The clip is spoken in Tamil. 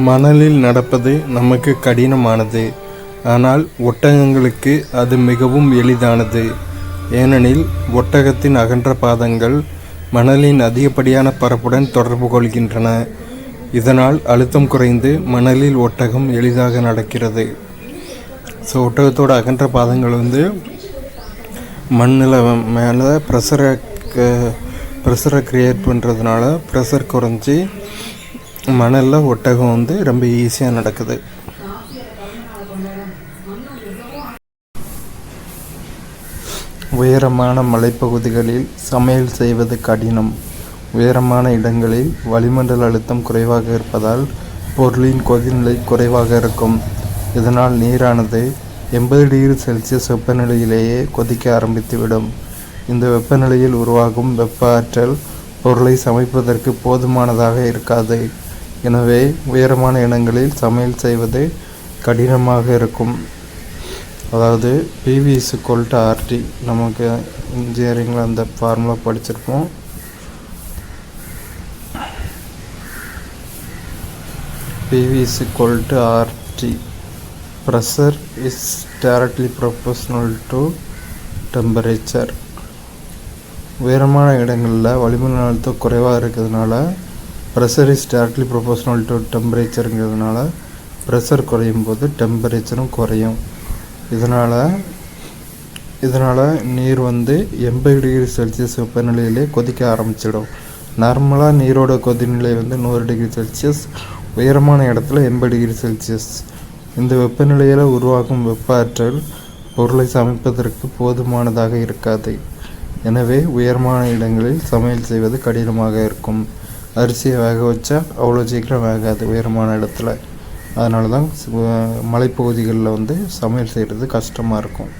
மணலில் நடப்பது நமக்கு கடினமானது, ஆனால் ஒட்டகங்களுக்கு அது மிகவும் எளிதானது. ஏனெனில் ஒட்டகத்தின் அகன்ற பாதங்கள் மணலின் அதிகப்படியான பரப்புடன் தொடர்பு கொள்கின்றன. இதனால் அழுத்தம் குறைந்து மணலில் ஒட்டகம் எளிதாக நடக்கிறது. ஒட்டகத்தோட அகன்ற பாதங்கள் மண்ணில் மேலே ப்ரெஷரை க்ரியேட் பண்ணுறதுனால ப்ரெஷர் குறைஞ்சி மணலில் ஒட்டகம் ரொம்ப ஈஸியாக நடக்குது. உயரமான மலைப்பகுதிகளில் சமையல் செய்வது கடினம். உயரமான இடங்களில் வளிமண்டல அழுத்தம் குறைவாக இருப்பதால் பொருளின் கொதிநிலை குறைவாக இருக்கும். இதனால் நீரானது 80 டிகிரி செல்சியஸ் வெப்பநிலையிலேயே கொதிக்க ஆரம்பித்துவிடும். இந்த வெப்பநிலையில் உருவாகும் வெப்ப ஆற்றல் பொருளை சமைப்பதற்கு போதுமானதாக இருக்காது. எனவே உயரமான இடங்களில் சமையல் செய்வது கடினமாக இருக்கும். அதாவது PV=RT. நமக்கு இன்ஜினியரிங்கில் அந்த ஃபார்முலா படிச்சிருப்போம். PV=RT. Pressure is directly proportional to temperature. உயரமான இடங்களில் வளிமண்டல அழுத்தம் குறைவாக இருக்கிறதுனால pressure is directly proportional to டெம்பரேச்சருங்கிறதுனால ப்ரெஷர் குறையும் போது டெம்பரேச்சரும் குறையும். இதனால் நீர் 80 டிகிரி செல்சியஸ் வெப்பநிலையிலே கொதிக்க ஆரம்பிச்சிடும். நார்மலாக நீரோட கொதிநிலை 100 டிகிரி செல்சியஸ், உயரமான இடத்துல 80 டிகிரி செல்சியஸ். இந்த வெப்பநிலையில் உருவாகும் வெப்ப ஆற்றல் பொருளை சமைப்பதற்கு போதுமானதாக இருக்காது. எனவே உயரமான இடங்களில் சமையல் செய்வது கடினமாக இருக்கும். அரிசியை வேக வச்சா அவ்வளோ சீக்கிரம் வேகாது உயரமான இடத்துல. அதனால தான் மலைப்பகுதிகளில் சமையல் செய்கிறது கஷ்டமாக இருக்கும்.